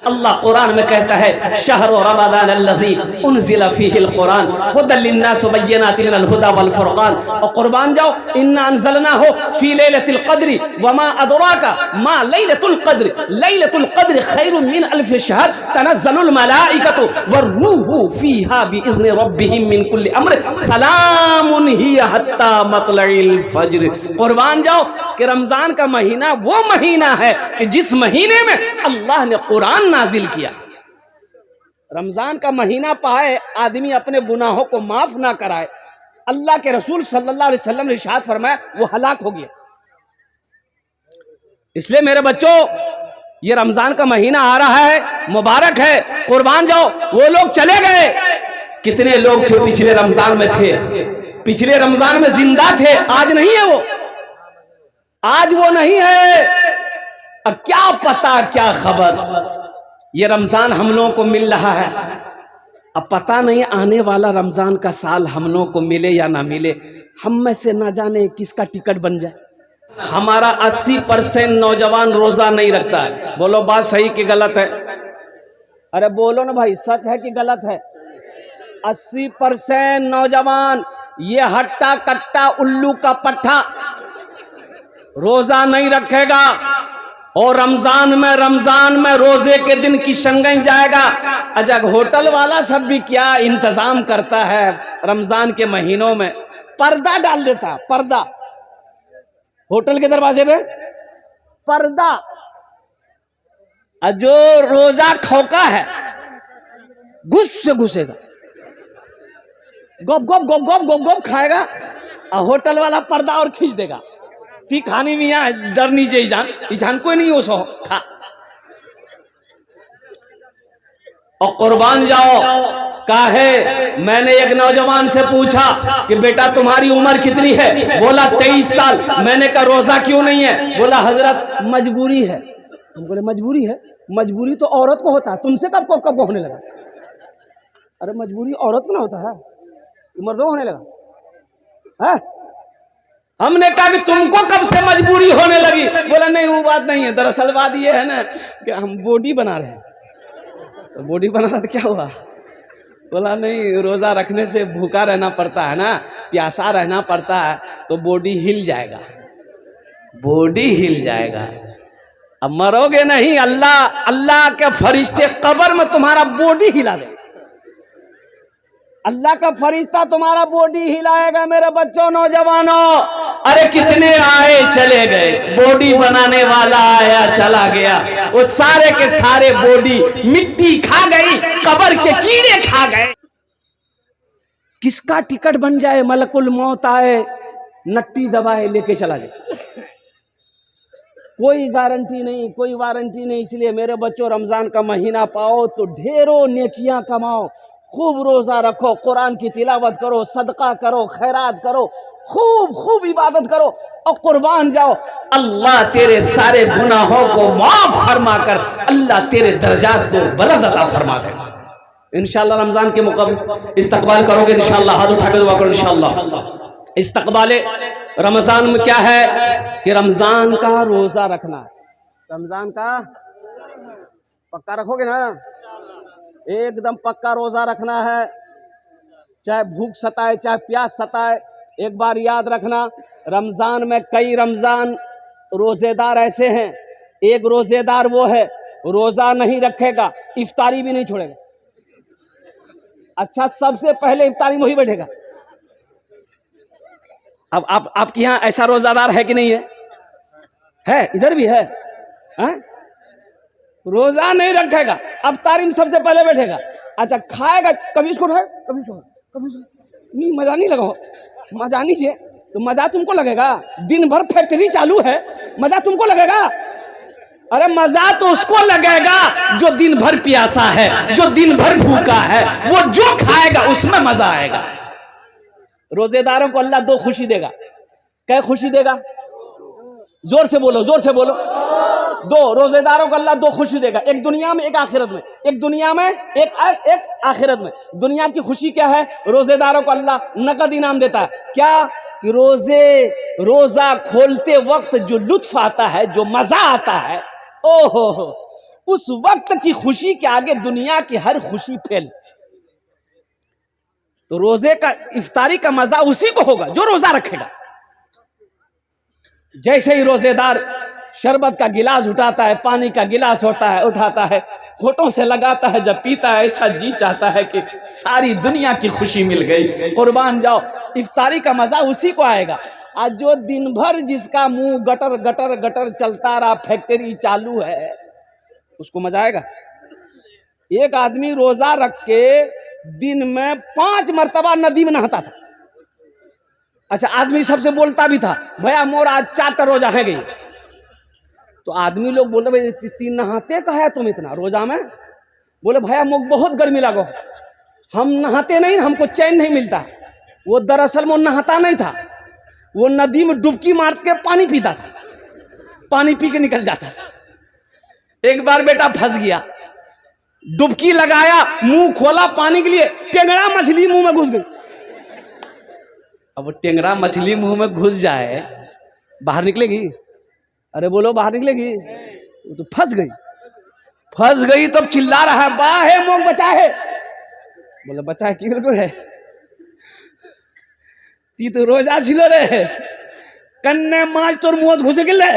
अल्लाह कुरान में कहता है शहर रमज़ान अल्लज़ी उनज़िला फ़ीहिल कुरान हुदल लिन्नास व बय्यिनातिन मिनल हुदा वल फुरक़ान। और कुर्बान जाओ, इन्ना अंज़लनाहु फ़ी लैलतिल क़द्रि व मा अदराका मा लैलतुल क़द्र लैलतुल क़द्र खैरुम मिन अल्फ़ि शहर तनज़्ज़लुल मलाइकतु वर्रूहु फ़ीहा बिइज़्नि रब्बिहिम मिन कुल्लि अम्र सलामुन हिय हत्ता मतलइल फ़ज्र। कुर्बान जाओ कि रमज़ान का महीना वो महीना है कि जिस महीने में अल्लाह ने कुरान नाजिल किया। रमजान का महीना पाए आदमी अपने गुनाहों को माफ ना कराए, अल्लाह के रसूल सल्लल्लाहु अलैहि वसल्लम ने इरशाद फरमाया वो हलाक हो गया। इसलिए मेरे बच्चों, ये रमजान का महीना आ रहा है, मुबारक है। कुर्बान जाओ, वो लोग चले गए। कितने लोग थे पिछले रमजान में थे, पिछले रमजान में जिंदा थे, आज नहीं है वो, आज वो नहीं है। अब क्या पता क्या खबर, ये रमजान हम लोगों को मिल रहा है, अब पता नहीं आने वाला रमजान का साल हम लोगों को मिले या ना मिले। हम में से ना जाने किसका टिकट बन जाए। हमारा 80% नौजवान रोजा नहीं रखता है। बोलो बात सही कि गलत है? अरे बोलो ना भाई, सच है कि गलत है? 80% नौजवान ये हट्टा कट्टा उल्लू का पट्टा रोजा नहीं रखेगा। और रमजान में रोजे के दिन किशनगंज जाएगा। अजग होटल वाला सब भी क्या इंतजाम करता है, रमजान के महीनों में पर्दा डाल देता, पर्दा होटल के दरवाजे पे पर्दा। जो रोजा खोका है घुस से घुसेगा, गप गप गप गप गप गप खाएगा, और होटल वाला पर्दा और खींच देगा। ती खानी भी यहाँ डर नीचे जान कोई नहीं हो सो खा। और कुर्बान जाओ काहे, मैंने एक नौजवान से पूछा कि बेटा तुम्हारी उम्र कितनी है? बोला 23 साल। मैंने कहा रोजा क्यों नहीं है? बोला हजरत मजबूरी है। हम बोले मजबूरी है? मजबूरी तो औरत को होता है, तुमसे कब होने लगा? अरे मजबूरी औरत को ना होता है, मर्दों को होने लगा है? हमने कहा कि तुमको कब से मजबूरी होने लगी? बोला नहीं वो बात नहीं है, दरअसल बात ये है ना कि हम बॉडी बना रहे हैं। तो बॉडी बनाना तो क्या हुआ? बोला नहीं, रोजा रखने से भूखा रहना पड़ता है ना, प्यासा रहना पड़ता है, तो बॉडी हिल जाएगा, बॉडी हिल जाएगा। अब मरोगे नहीं, अल्लाह के फरिश्ते कब्र में तुम्हारा बॉडी हिला दे, अल्लाह का फरिश्ता तुम्हारा बॉडी हिलाएगा। मेरे बच्चों, नौजवानों, अरे कितने आए चले गए, बॉडी बनाने वाला आया चला गया, वो सारे के सारे बॉडी मिट्टी खा गई, कब्र के कीड़े खा गए। किसका टिकट बन जाए? मलकुल मौत आए, नट्टी दबाए, लेके चला जाए, कोई गारंटी नहीं, कोई वारंटी नहीं। इसलिए मेरे बच्चों, रमजान का महीना पाओ तो ढेरों नेकियां कमाओ, खूब रोजा रखो, कुरान की तिलावत करो, सदका करो, खैरात करो, खूब खूब इबादत करो, और कुर्बान जाओ। अल्लाह तेरे सारे गुनाहों को माफ फरमा कर अल्लाह तेरे दर्जात को बुलंद अता फरमा देगा। इंशाअल्लाह रमजान के मुक़ाबिल इस्तक़बाल करोगे इंशाअल्लाह, हाथ उठा के दुआ करो इंशाअल्लाह। इस्तक़बाल रमजान में क्या है कि रमजान का रोजा रखना है। रमजान का पक्का रखोगे ना? एकदम पक्का रोजा रखना है, चाहे भूख सताए चाहे प्यास सताए। एक बार याद रखना, रमजान में कई रमजान रोजेदार ऐसे हैं, एक रोजेदार वो है रोजा नहीं रखेगा, इफ्तारी भी नहीं छोड़ेगा। अच्छा, सबसे पहले इफ्तारी में ही बैठेगा। अब आपके यहाँ ऐसा रोजादार है कि नहीं है? है, इधर भी है, रोजा नहीं रखेगा, अफ्तारी में सबसे पहले बैठेगा। अच्छा, खाएगा, कभी इसको उठाए, कभी इसको, कभी इसको, नहीं मजा नहीं लगा, मजा नहीं चाहिए तो मजा तुमको लगेगा? दिन भर फैक्ट्री चालू है, मजा तुमको लगेगा? अरे मजा तो उसको लगेगा जो दिन भर प्यासा है, जो दिन भर भूखा है, वो जो खाएगा उसमें मजा आएगा। रोजेदारों को अल्लाह दो खुशी देगा। क्या खुशी देगा? जोर से बोलो, जोर से बोलो। दो रोजेदारों को अल्लाह दो खुशी देगा, एक दुनिया में एक आखिरत में। एक दुनिया में एक आखिरत में। दुनिया की खुशी क्या है? रोजेदारों को अल्लाह नकद इनाम देता है। क्या कि रोजा खोलते वक्त जो लुत्फ आता है, जो मजा आता है, ओहो, उस वक्त की खुशी के आगे दुनिया की हर खुशी फेल। तो रोजे का इफ्तारी का मजा उसी को होगा जो रोजा रखेगा। जैसे ही रोजेदार शरबत का गिलास उठाता है, पानी का गिलास होता है उठाता है, होठों से लगाता है, जब पीता है ऐसा जी चाहता है कि सारी दुनिया की खुशी मिल गई। कुर्बान जाओ, इफ्तारी का मजा उसी को आएगा। आज जो दिन भर जिसका मुंह गटर गटर गटर चलता रहा, फैक्ट्री चालू है, उसको मजा आएगा? एक आदमी रोजा रख के दिन में 5 मरतबा नदी में नहाता था। अच्छा, आदमी सबसे बोलता भी था, भैया मोर आज 4 रोजा है गई। तो आदमी लोग बोलते, भाई 3 नहाते का है तुम इतना रोजा में? बोले भैया मुझे बहुत गर्मी लगो, हम नहाते नहीं, हमको चैन नहीं मिलता। वो दरअसल वो नहाता नहीं था, वो नदी में डुबकी मार के पानी पीता था, पानी पी के निकल जाता था। एक बार बेटा फंस गया, डुबकी लगाया, मुंह खोला पानी के लिए, टेंगड़ा मछली मुंह में घुस गई। अब वो टेंगड़ा मछली मुंह में घुस जाए, बाहर निकलेगी? अरे बोलो, बाहर निकलेगी? वो तो फंस गई। तब चिल्ला रहा है, बा है मोग बचा है। बोले बचा है कि बिल्कुल है, ती तो रोजा छिलो रे, कन्ने माछ तोर मुंह घुस गिले।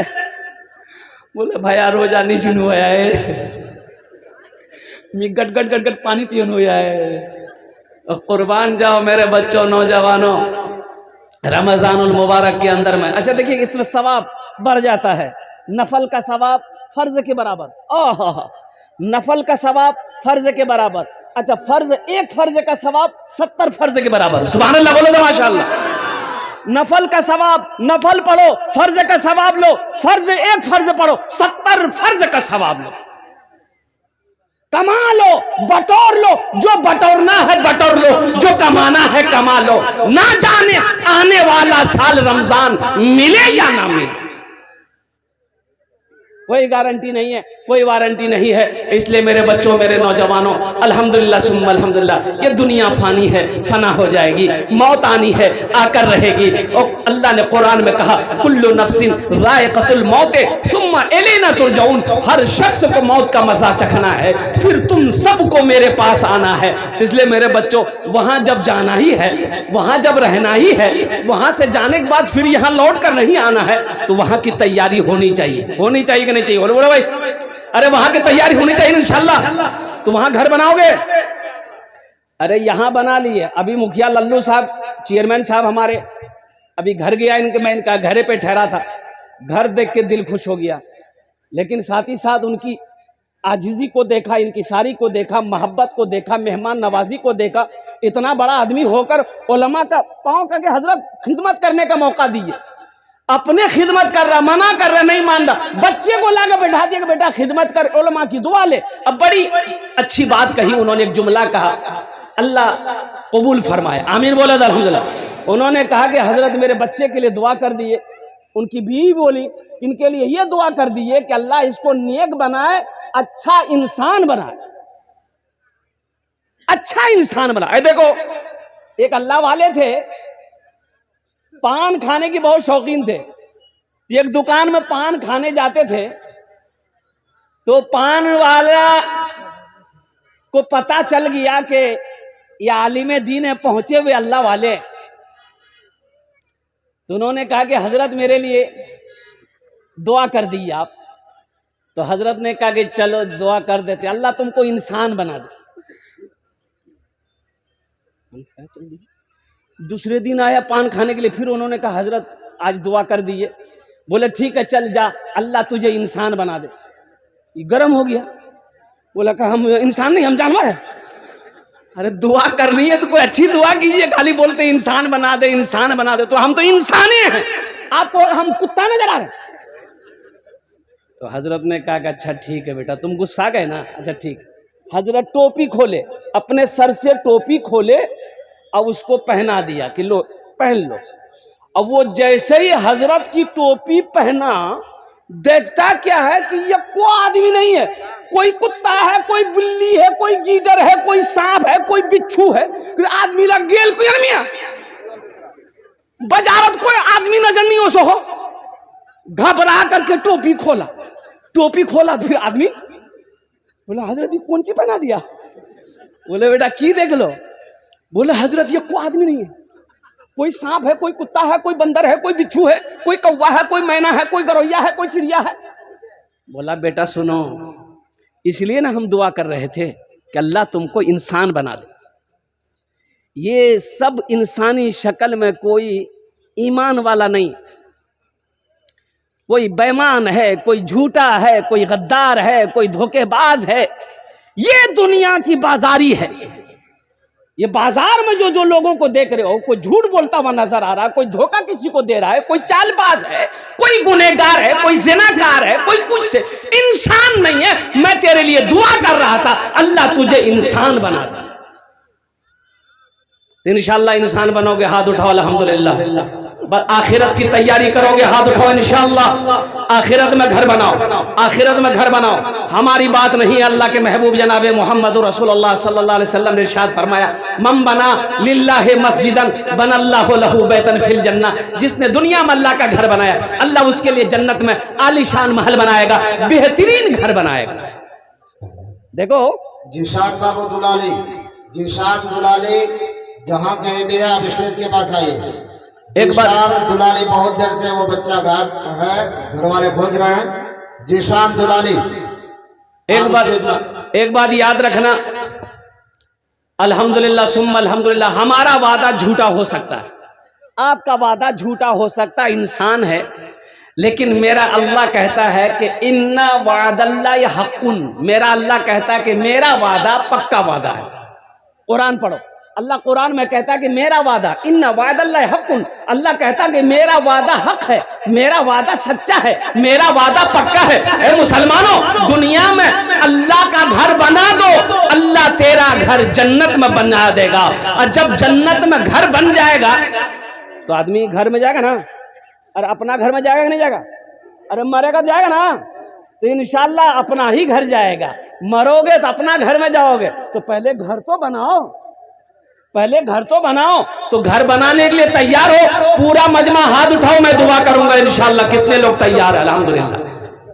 बोले भैया रोजा नहीं सुन हुआ है, मी गट गट गट गट पानी पियन हुआ है। कुर्बान जाओ मेरे बच्चों, नौजवानों, रमजानुल मुबारक के अंदर में। अच्छा देखिए, इसमें सवाब बढ़ जाता है, नफल का सवाब फर्ज के बराबर। ओह, नफल का सवाब फर्ज के बराबर। अच्छा, एक फर्ज का सवाब 70 फर्ज के बराबर। सुभान अल्लाह बोलो तो माशाअल्लाह। नफल का सवाब, नफल पढ़ो, फर्ज का सवाब लो, एक फर्ज पढ़ो, 70 फर्ज का सवाब लो। कमा लो, बटोर लो, जो बटोरना है बटोर लो, जो कमाना है कमा लो। ना जाने आने वाला साल रमजान मिले या ना मिले, कोई गारंटी नहीं है, कोई वारंटी नहीं है। इसलिए मेरे बच्चों, मेरे नौजवानों, अल्हम्दुलिल्लाह सुम्मा अल्हम्दुलिल्लाह, ये दुनिया फानी है, फना हो जाएगी, मौत आनी है, आकर रहेगी। और अल्लाह ने कुरान में कहा, कुल्लु नफ्सिन ज़ाइक़तुल मौत सुम्मा इलैना तुरजऊन, हर शख्स को मौत का मजा चखना है, फिर तुम सबको मेरे पास आना है। इसलिए मेरे बच्चों, वहां जब जाना ही है, वहां जब रहना ही है, वहां से जाने के बाद फिर यहाँ लौट कर नहीं आना है, तो वहां की तैयारी होनी चाहिए नहीं चाहिए? बोलो भाई, अरे वहां की तैयारी होनी चाहिए इंशाल्लाह। तो वहां घर बनाओगे? अरे यहां बना लिए। अभी मुखिया लल्लू साहब, चेयरमैन साहब हमारे, अभी घर गया मैं इनका घरे पे ठहरा था, घर देख के दिल खुश हो गया, लेकिन साथ ही साथ उनकी आजिजी को देखा, इनकी सारी को देखा, मोहब्बत को देखा, मेहमान नवाजी को देखा। इतना बड़ा आदमी होकर उलमा का पांव करके हजरत खिदमत करने का मौका दिए, अपने खिदमत कर रहा, मना कर रहा, नहीं मान रहा, बच्चे को लाकर बैठा दिया कि बेटा खिदमत कर, उलमा की दुआ ले। अब बड़ी अच्छी बात कही उन्होंने, एक जुमला कहा, अल्लाह कबूल फरमाए, आमीन बोले अल्हम्दुलिल्लाह। उन्होंने कहा कि हजरत मेरे बच्चे के लिए दुआ कर दिए। उनकी बीवी बोली, इनके लिए ये दुआ कर दिए कि अल्लाह इसको नेक बनाए, अच्छा इंसान बनाए, अच्छा इंसान बनाए। देखो, एक अल्लाह वाले थे, पान खाने की बहुत शौकीन थे। एक दुकान में पान खाने जाते थे, तो पान वाला को पता चल गया कि ये आलिम दीन है, पहुंचे हुए अल्लाह वाले। तो उन्होंने कहा कि हजरत मेरे लिए दुआ कर दी आप। तो हजरत ने कहा कि चलो दुआ कर देते, अल्लाह तुमको इंसान बना दे। दूसरे दिन आया पान खाने के लिए, फिर उन्होंने कहा हजरत आज दुआ कर दिए। बोले ठीक है चल जा, अल्लाह तुझे इंसान बना दे। ये गर्म हो गया, बोला कहा हम इंसान नहीं, हम जानवर हैं। अरे दुआ करनी है तो कोई अच्छी दुआ कीजिए, खाली बोलते इंसान बना दे, इंसान बना दे। तो हम तो इंसान हैं, आपको हम कुत्ता नजर आ रहे। तो हजरत ने कहा कि अच्छा ठीक है बेटा, तुम गुस्सा गए ना, अच्छा ठीक। हजरत टोपी खोले, अपने सर से टोपी खोले, अब उसको पहना दिया कि लो पहन लो। अब वो जैसे ही हजरत की टोपी पहना, देखता क्या है कि ये कोई आदमी नहीं है, कोई कुत्ता है, कोई बिल्ली है, कोई गीदड़ है, कोई सांप है, कोई बिच्छू है, कोई आदमी लग गेल, कोई आदमी बाजारत कोई आदमी नजर नहीं हो सो हो। घबरा करके टोपी खोला तो फिर आदमी बोला हजरत ये कौन सी पहना दिया? बोले बेटा की देख लो। बोले हजरत ये कोई आदमी नहीं है, कोई सांप है, कोई कुत्ता है, कोई बंदर है, कोई बिच्छू है, कोई कौवा है, कोई मैना है, कोई गरौया है, कोई चिड़िया है। बोला बेटा सुनो, इसलिए ना हम दुआ कर रहे थे कि अल्लाह तुमको इंसान बना दे। ये सब इंसानी शक्ल में कोई ईमान वाला नहीं, कोई बेईमान है, कोई झूठा है, कोई गद्दार है, कोई धोखेबाज है। ये दुनिया की बाजारी है। ये बाजार में जो जो लोगों को देख रहे हो, कोई झूठ बोलता हुआ नजर आ रहा है, कोई धोखा किसी को दे रहा है, कोई चालबाज है, कोई गुनहगार है, कोई ज़िनाकार है, कोई कुछ से इंसान नहीं है। मैं तेरे लिए दुआ कर रहा था अल्लाह तुझे इंसान बना दे। तो इंशाअल्लाह इंसान बनोगे, हाथ उठाओ अल्हम्दुलिल्लाह। आखिरत की तैयारी करोगे, हाथ उठाओ इंशाअल्लाह। आखिरत में घर बनाओ, आखिरत में घर बनाओ। हमारी बात नहीं है, अल्लाह के महबूब जनाब मोहम्मद रसूलुल्लाह सल्लल्लाहु अलैहि वसल्लम ने इरशाद फरमाया, मन बना लिल्लाहि मस्जिदन बनल्लाहु लहू बैतन फिल जन्नह। जिसने दुनिया में अल्लाह का घर बनाया, अल्लाह उसके लिए जन्नत में आलीशान महल बनाएगा, बेहतरीन घर बनाएगा। देखो जीशान बाबू दुलाली, जीशान दुलाली जहाँ कहीं भी है आप स्टेज के पास आइए। एक बार दुलाली बहुत देर से वो बच्चा गायब है, घर वाले खोज रहे हैं। जीशान दुलाली एक बात याद रखना, अल्हम्दुलिल्लाह सुम्मा अल्हम्दुलिल्लाह, हमारा वादा झूठा हो सकता है, आपका वादा झूठा हो सकता है, इंसान है, लेकिन मेरा अल्लाह कहता है कि इन्ना वादल्लाहि हक़्क़ुन। मेरा अल्लाह कहता है कि मेरा वादा पक्का वादा है। कुरान पढ़ो, अल्लाह कुरान में कहता है कि मेरा वादा इन्ना वादल्लाहि हक़्क़ुन। अल्लाह कहता है कि मेरा वादा हक है, मेरा वादा सच्चा है, मेरा वादा पक्का है। ए मुसलमानों, दुनिया में अल्लाह का घर बना दो, अल्लाह तेरा घर जन्नत में बना देगा। और जब जन्नत में घर बन जाएगा तो आदमी घर में जाएगा ना, अरे अपना घर में जाएगा कि नहीं जाएगा? अरे मरेगा जाएगा ना, तो इंशाअल्लाह अपना ही घर जाएगा। मरोगे तो अपना घर में जाओगे, तो पहले घर तो बनाओ, पहले घर तो बनाओ। तो घर बनाने के लिए तैयार हो, पूरा मजमा हाथ उठाओ, मैं दुआ करूंगा इंशाअल्लाह। कितने लोग तैयार है? अल्हम्दुलिल्लाह।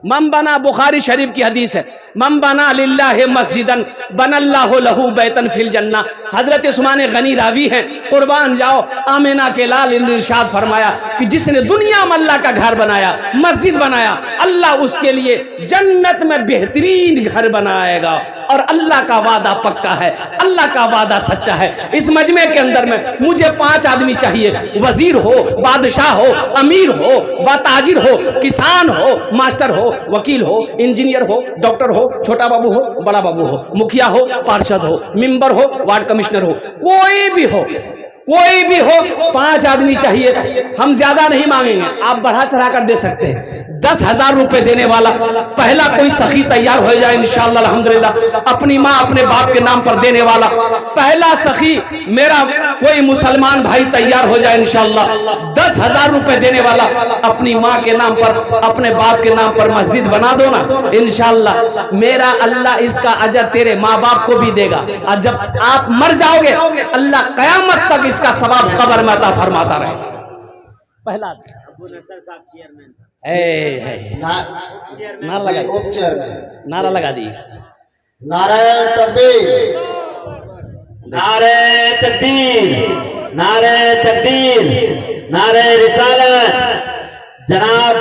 मन बना, बुखारी शरीफ की हदीस है, मन बना लिल्लाहि मस्जिदन बनल्लाहु लहू बैतन फिल जन्नह। हजरत उस्मान गनी रावी हैं, कुर्बान जाओ, आमिना के लाल ने इरशाद फरमाया कि जिसने दुनिया में अल्लाह का घर बनाया, मस्जिद बनाया, अल्लाह उसके लिए जन्नत में बेहतरीन घर बनाएगा। और अल्लाह का वादा पक्का है, अल्लाह का वादा सच्चा है। इस मजमे के अंदर में मुझे 5 आदमी चाहिए, वजीर हो, बादशाह हो, अमीर हो, बाताजिर हो, किसान हो, मास्टर हो, वकील हो, इंजीनियर हो, डॉक्टर हो, छोटा बाबू हो, बड़ा बाबू हो, मुखिया हो, पार्षद हो, मेंबर हो, वार्ड कमिश्नर हो, कोई भी हो, कोई भी हो, 5 आदमी चाहिए। हम ज्यादा नहीं मांगेंगे, आप बढ़ा चढ़ा कर दे सकते हैं। 10,000 रुपए देने वाला पहला कोई सखी तैयार हो जाए इंशाअल्लाह अल्हम्दुलिल्लाह, अपनी माँ अपने बाप के नाम पर देने वाला पहला सखी मेरा कोई मुसलमान भाई तैयार हो जाए इंशाअल्लाह। 10,000 रुपए देने वाला अपनी माँ के नाम पर, अपने बाप के नाम पर मस्जिद बना दो ना इंशाअल्लाह। मेरा अल्लाह इसका अजर तेरे माँ बाप को भी देगा, और जब आप मर जाओगे अल्लाह कयामत तक इसका सवाब कब्र में अता फरमाता रहे। पहला नारा लगा, नारा लगा दिए, नारे तकबीर, नारे तकबीर, नारे तकबीर, नारे रिसालत। जनाब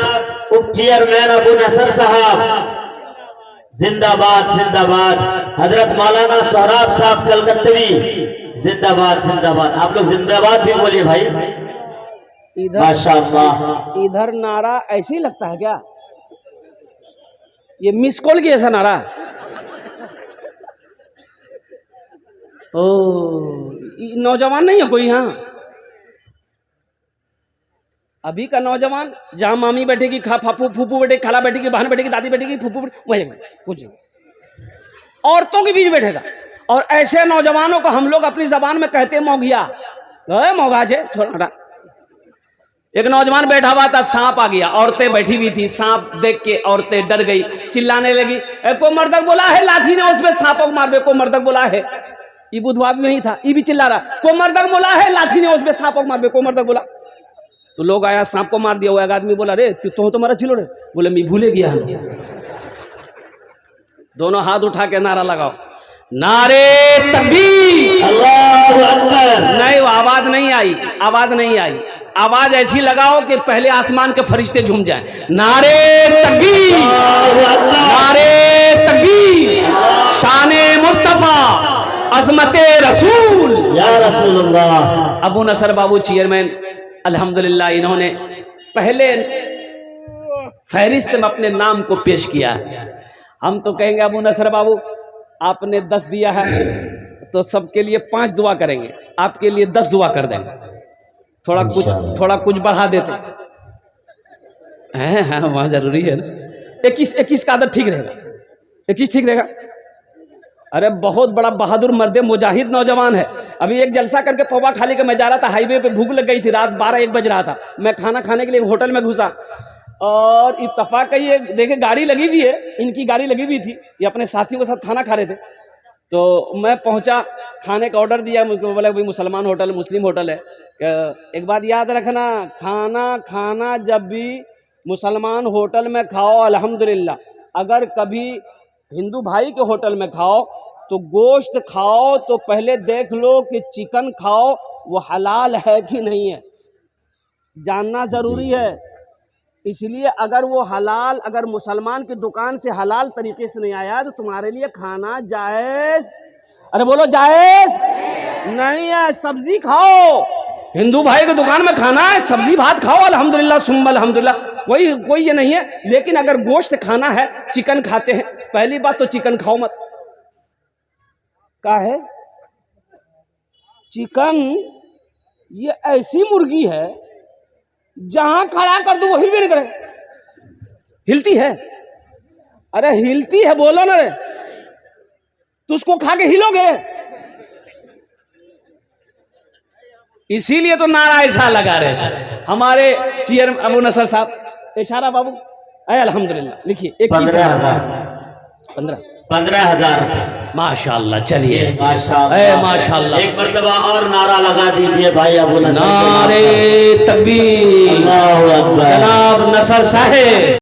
उप चेयरमैन अबू नसर साहब जिंदाबाद जिंदाबाद। हजरत मौलाना सोहराब साहब कलकत्तवी जिंदाबाद जिंदाबाद। आप लोग जिंदाबाद भी बोलिए भाई, माशाअल्लाह। इधर नारा ऐसे ही लगता है क्या? ये मिस कॉल की ऐसा नारा? ओ नौजवान नहीं है कोई यहाँ? अभी का नौजवान जहाँ मामी बैठेगी, फूफू बैठेगी, खाला बैठेगी, बहन बैठेगी, दादी बैठेगी, फूफू वही कुछ औरतों के बीच बैठेगा। और ऐसे नौजवानों को हम लोग अपनी जबान में कहते हैं मौगिया, मौगा जे छोड़ा। एक नौजवान बैठा हुआ था, सांप आ गया, औरतें बैठी हुई थी, सांप देख के औरतें डर गई, चिल्लाने लगी, को मर्दक बोला है, लाठी ने उसमें सांपों को मार, को मर्दक बोला है। ये बुधवार में ही था, ये भी चिल्ला रहा, को मर्दक बोला है, लाठी ने उसमें सांपों को मार, को मर्दक बोला। तो लोग आया, सांप को मार दिया। वो एक आदमी बोला, रे तो मारा चिलो रे, बोले मैं भूले गया। दोनों हाथ उठा के नारा लगाओ, नारे तकबीर। अल्लाहु अकबर। नहीं, वो आवाज नहीं आई, आवाज नहीं आई। आवाज ऐसी लगाओ कि पहले आसमान के फरिश्ते झूम जाए। नारे तकबीर, नारे तकबीर, शाने मुस्तफा, अजमते रसूल, या रसूलुल्लाह। अबू नसर बाबू चेयरमैन अल्हम्दुलिल्लाह, इन्होंने पहले फहरिस्त में अपने नाम को पेश किया है। हम तो कहेंगे अबू नसर बाबू आपने 10 दिया है तो सबके लिए 5 दुआ करेंगे, आपके लिए 10 दुआ कर देंगे। थोड़ा कुछ बढ़ा देते हैं। हाँ, वहाँ जरूरी है ना। 21 का आदत ठीक रहेगा, 21 ठीक रहेगा। अरे बहुत बड़ा बहादुर मर्द मुजाहिद नौजवान है। अभी एक जलसा करके पौवा खा के मैं जा रहा था, हाईवे पे भूख लग गई थी, रात 12-1 बज रहा था। मैं खाना खाने के लिए होटल में घुसा और इत्तफाक ये देखे गाड़ी लगी हुई है, इनकी गाड़ी लगी हुई थी, ये अपने साथियों के साथ खाना खा रहे थे। तो मैं पहुंचा, खाने का ऑर्डर दिया, मुझको बोला भाई मुसलमान होटल, मुस्लिम होटल है। एक बात याद रखना, खाना जब भी मुसलमान होटल में खाओ अल्हम्दुलिल्लाह, अगर कभी हिंदू भाई के होटल में खाओ तो गोश्त खाओ तो पहले देख लो कि चिकन खाओ वो हलाल है कि नहीं है, जानना ज़रूरी है। इसलिए अगर वो हलाल, अगर मुसलमान की दुकान से हलाल तरीके से नहीं आया तो तुम्हारे लिए खाना जायज़, अरे बोलो जायज़ नहीं है। सब्जी खाओ, हिंदू भाई की दुकान में खाना है, सब्जी भात खाओ अल्हम्दुलिल्लाह सुम्मा अल्हम्दुलिल्लाह, कोई ये नहीं है। लेकिन अगर गोश्त खाना है, चिकन खाते हैं, पहली बात तो चिकन खाओ मत। क्या है चिकन? ये ऐसी मुर्गी है जहां खड़ा कर दो वो हिल भी नहीं करे, हिलती है। अरे हिलती है बोलो ना रे, तो उसको खा के हिलोगे? इसीलिए तो नारा ऐसा लगा रहे थे हमारे चेयर अबू नसर साहब। इशारा बाबू आए अल्हम्दुलिल्लाह, लिखिए 15,000 माशाअल्लाह। चलिए माशाअल्लाह, माशाअल्लाह, एक मर्तबा और नारा लगा दीजिए भाई अबू नसर। नारे तकबीर, अल्लाहु अकबर। जनाब नसर साहेब।